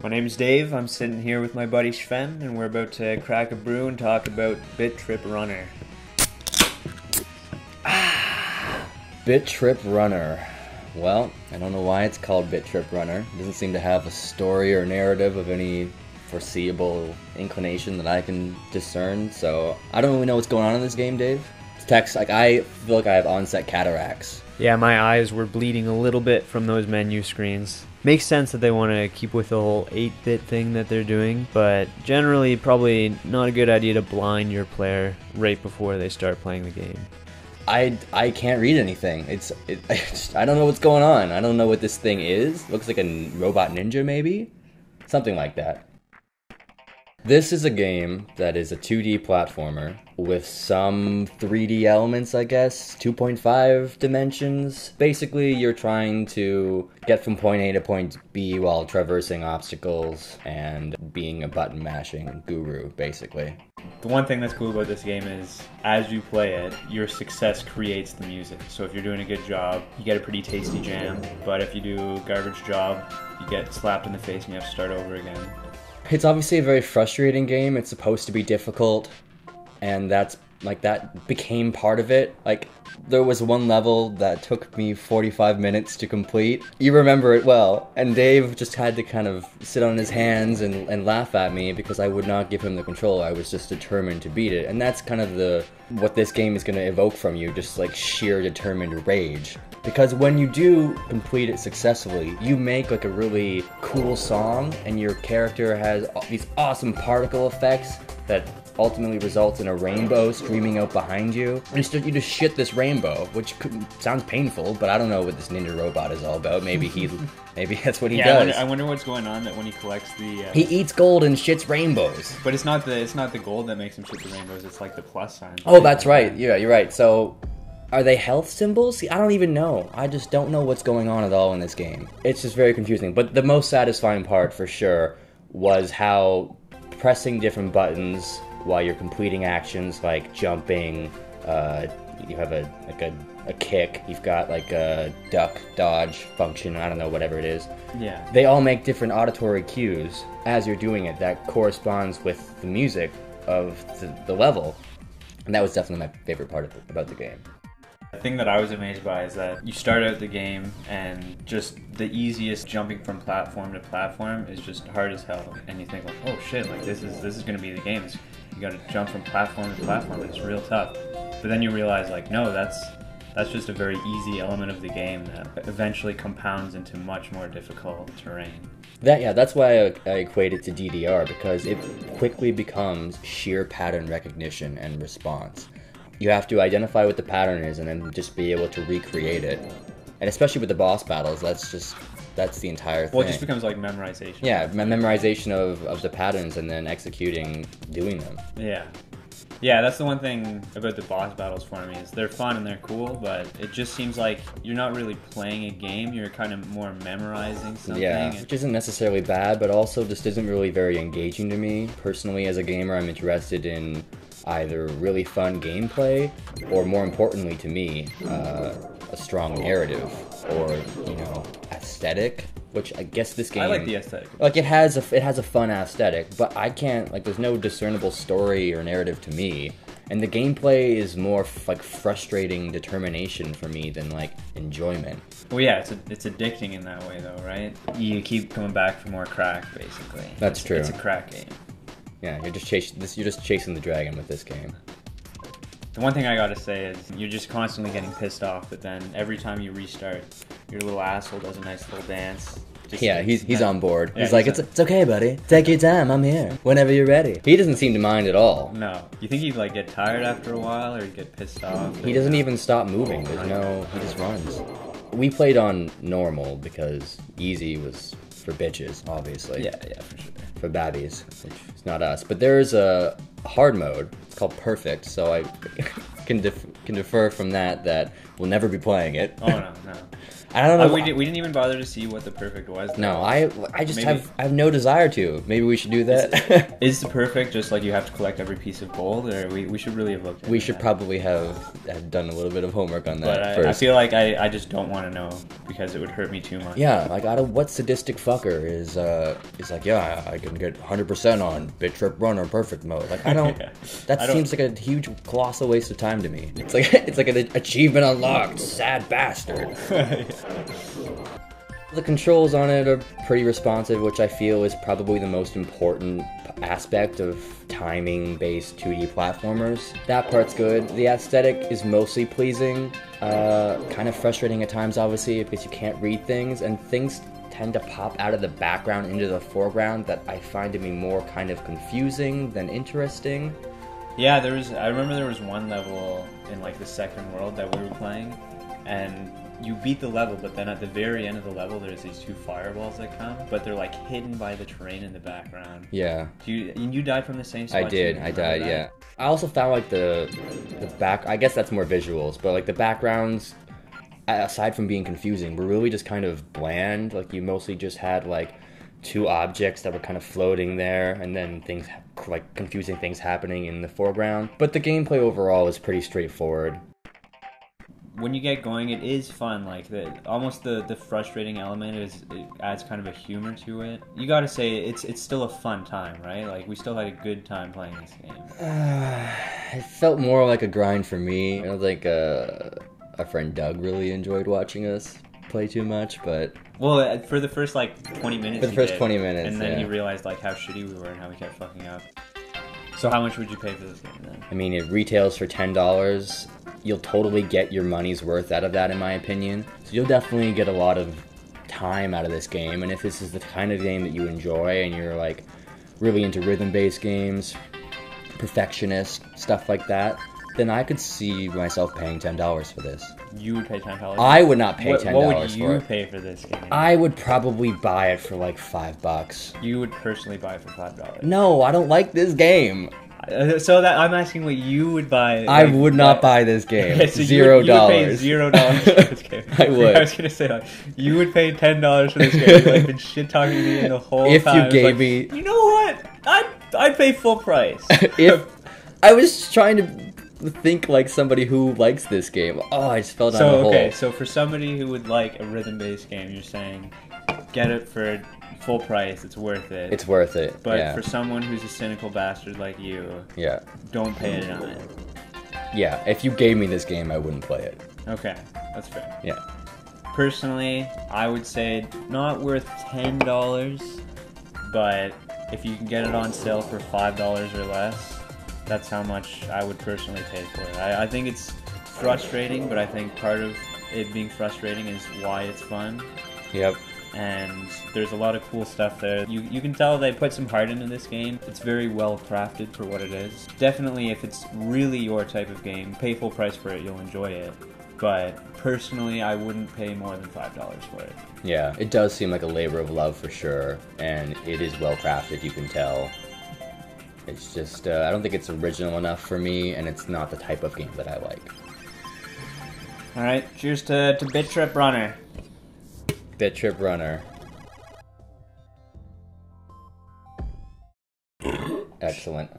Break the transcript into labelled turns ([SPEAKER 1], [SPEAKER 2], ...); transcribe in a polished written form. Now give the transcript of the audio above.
[SPEAKER 1] My name's Dave. I'm sitting here with my buddy Sven, and we're about to crack a brew and talk about BIT.TRIP Runner.
[SPEAKER 2] BIT.TRIP Runner. Well, I don't know why it's called BIT.TRIP Runner. It doesn't seem to have a story or narrative of any foreseeable inclination that I can discern, so I don't really know what's going on in this game, Dave. It's text, I feel like I have onset cataracts.
[SPEAKER 1] Yeah, my eyes were bleeding a little bit from those menu screens. Makes sense that they want to keep with the whole 8-bit thing that they're doing, but generally probably not a good idea to blind your player right before they start playing the game.
[SPEAKER 2] I can't read anything. I don't know what's going on. I don't know what this thing is. Looks like a robot ninja, maybe? Something like that. This is a game that is a 2D platformer with some 3D elements, I guess, 2.5 dimensions. Basically, you're trying to get from point A to point B while traversing obstacles and being a button-mashing guru, basically.
[SPEAKER 1] The one thing that's cool about this game is, as you play it, your success creates the music. So if you're doing a good job, you get a pretty tasty jam, but if you do a garbage job, you get slapped in the face and you have to start over again.
[SPEAKER 2] It's obviously a very frustrating game. It's supposed to be difficult, and that became part of it. Like, there was one level that took me 45 minutes to complete. You remember it well, and Dave just had to kind of sit on his hands and laugh at me because I would not give him the control. I was just determined to beat it, and that's kind of what this game is going to evoke from you, just like sheer determined rage. Because when you do complete it successfully, you make like a really cool song, and your character has these awesome particle effects that ultimately results in a rainbow streaming out behind you. Instead, you just shit this rainbow, which sounds painful, but I don't know what this ninja robot is all about. Maybe that's what he does.
[SPEAKER 1] I wonder what's going on that when he collects the...
[SPEAKER 2] He eats gold and shits rainbows.
[SPEAKER 1] But it's not the gold that makes him shit the rainbows, it's like the plus sign.
[SPEAKER 2] Oh, that's right. Yeah, you're right. So... are they health symbols? See, I don't even know. I just don't know what's going on at all in this game. It's just very confusing. But the most satisfying part, for sure, was how pressing different buttons while you're completing actions like jumping, you have a kick, you've got like a duck, dodge function, I don't know, whatever it is.
[SPEAKER 1] Yeah.
[SPEAKER 2] They all make different auditory cues as you're doing it that corresponds with the music of the level. And that was definitely my favorite part about the game.
[SPEAKER 1] The thing that I was amazed by is that you start out the game and just the easiest jumping from platform to platform is just hard as hell, and you think like, oh shit, like this is gonna be the game. You gotta jump from platform to platform, and it's real tough. But then you realize like, no, that's just a very easy element of the game that eventually compounds into much more difficult terrain.
[SPEAKER 2] That's why I equate it to DDR, because it quickly becomes sheer pattern recognition and response. You have to identify what the pattern is and then just be able to recreate it. And especially with the boss battles, that's the entire thing.
[SPEAKER 1] Well, it just becomes like memorization.
[SPEAKER 2] Yeah, memorization of the patterns and then executing, doing them.
[SPEAKER 1] Yeah. Yeah, that's the one thing about the boss battles for me, is they're fun and they're cool, but it just seems like you're not really playing a game, you're kind of more memorizing something.
[SPEAKER 2] Yeah, which isn't necessarily bad, but also just isn't really very engaging to me. Personally, as a gamer, I'm interested in either really fun gameplay, or more importantly to me, a strong narrative, or, aesthetic. Which I guess this game...
[SPEAKER 1] I like the aesthetic.
[SPEAKER 2] Like, it has a fun aesthetic, but I can't... Like, there's no discernible story or narrative to me. And the gameplay is more, frustrating determination for me than, enjoyment.
[SPEAKER 1] Well, yeah, it's addicting in that way, though, right? You keep coming back for more crack, basically.
[SPEAKER 2] That's true.
[SPEAKER 1] It's a crack game.
[SPEAKER 2] Yeah, you're just chasing the dragon with this game.
[SPEAKER 1] The one thing I gotta say is you're just constantly getting pissed off, but then every time you restart, your little asshole does a nice little dance.
[SPEAKER 2] Yeah, he's on board.
[SPEAKER 1] Yeah,
[SPEAKER 2] he's like, it's okay, buddy. Take your time. I'm here. Whenever you're ready. He doesn't seem to mind at all.
[SPEAKER 1] No. You think he'd get tired after a while, or he'd get pissed off?
[SPEAKER 2] He doesn't even stop moving. He just runs. We played on normal because easy was for bitches, obviously.
[SPEAKER 1] Yeah, for sure.
[SPEAKER 2] For babbies, which is not us. But there is a hard mode. It's called Perfect, so I can defer from that we'll never be playing it.
[SPEAKER 1] Oh, no.
[SPEAKER 2] I don't know.
[SPEAKER 1] We didn't even bother to see what the perfect was.
[SPEAKER 2] No, I just have no desire to. Maybe we should do that.
[SPEAKER 1] Is the perfect just like you have to collect every piece of gold, or we should really have looked at
[SPEAKER 2] We should probably have done a little bit of homework on that
[SPEAKER 1] But
[SPEAKER 2] first.
[SPEAKER 1] I feel like I just don't want to know because it would hurt me too much.
[SPEAKER 2] Yeah, like what sadistic fucker is like, yeah, I can get 100% on BIT.TRIP runner perfect mode. Like I don't. That seems like a huge colossal waste of time to me. It's like an achievement unlocked. Sad bastard. The controls on it are pretty responsive, which I feel is probably the most important aspect of timing-based 2D platformers. That part's good. The aesthetic is mostly pleasing, kind of frustrating at times, obviously, because you can't read things, and things tend to pop out of the background into the foreground that I find to be more kind of confusing than interesting.
[SPEAKER 1] Yeah, I remember there was one level in like the second world that we were playing, and you beat the level, but then at the very end of the level there's these two fireballs that come, but they're like hidden by the terrain in the background.
[SPEAKER 2] Yeah.
[SPEAKER 1] You died from the same spot?
[SPEAKER 2] I did. I died, yeah. I also found like the back, I guess that's more visuals, but like the backgrounds, aside from being confusing, were really just kind of bland. Like you mostly just had like two objects that were kind of floating there, and then things like confusing things happening in the foreground. But the gameplay overall is pretty straightforward.
[SPEAKER 1] When you get going, it is fun. Like almost the frustrating element is it adds kind of a humor to it. You gotta say it's still a fun time, right? Like we still had a good time playing this game.
[SPEAKER 2] It felt more like a grind for me. I don't think our friend Doug really enjoyed watching us play too much, but
[SPEAKER 1] well, for the first like 20 minutes.
[SPEAKER 2] For the first 20 minutes,
[SPEAKER 1] and then
[SPEAKER 2] yeah.
[SPEAKER 1] he realized like how shitty we were and how we kept fucking up. So how much would you pay for this game then?
[SPEAKER 2] I mean, it retails for $10. You'll totally get your money's worth out of that, in my opinion. So you'll definitely get a lot of time out of this game, and if this is the kind of game that you enjoy and you're like really into rhythm-based games, perfectionist, stuff like that, then I could see myself paying $10 for this.
[SPEAKER 1] You would pay $10?
[SPEAKER 2] I would not pay $10 for it.
[SPEAKER 1] What would you pay for this game?
[SPEAKER 2] I would probably buy it for like $5.
[SPEAKER 1] You would personally buy it for $5?
[SPEAKER 2] No, I don't like this game.
[SPEAKER 1] So that I'm asking what you would buy.
[SPEAKER 2] I would not buy this game.
[SPEAKER 1] Okay, so
[SPEAKER 2] $0.
[SPEAKER 1] You would pay $0 for this game.
[SPEAKER 2] I would.
[SPEAKER 1] I was gonna say like, you would pay $10 for this game. You've like been shit talking to me the whole time.
[SPEAKER 2] If you gave
[SPEAKER 1] like,
[SPEAKER 2] me,
[SPEAKER 1] you know what? I'd pay full price.
[SPEAKER 2] If I was trying to think like somebody who likes this game. Oh, I just fell down a hole.
[SPEAKER 1] Okay, so for somebody who would like a rhythm-based game, you're saying get it for full price. It's worth it.
[SPEAKER 2] It's worth it.
[SPEAKER 1] But
[SPEAKER 2] yeah.
[SPEAKER 1] for someone who's a cynical bastard like you,
[SPEAKER 2] yeah,
[SPEAKER 1] don't pay it on it.
[SPEAKER 2] Yeah, if you gave me this game, I wouldn't play it.
[SPEAKER 1] Okay, that's fair.
[SPEAKER 2] Yeah.
[SPEAKER 1] Personally, I would say not worth $10, but if you can get it on sale for $5 or less, that's how much I would personally pay for it. I think it's frustrating, but I think part of it being frustrating is why it's fun.
[SPEAKER 2] Yep.
[SPEAKER 1] And there's a lot of cool stuff there. You can tell they put some heart into this game. It's very well crafted for what it is. Definitely, if it's really your type of game, pay full price for it, you'll enjoy it. But personally, I wouldn't pay more than $5 for it.
[SPEAKER 2] Yeah, it does seem like a labor of love for sure, and it is well crafted, you can tell. It's just, I don't think it's original enough for me, and it's not the type of game that I like.
[SPEAKER 1] Alright, cheers to BIT.TRIP Runner.
[SPEAKER 2] BIT.TRIP Runner. Excellent.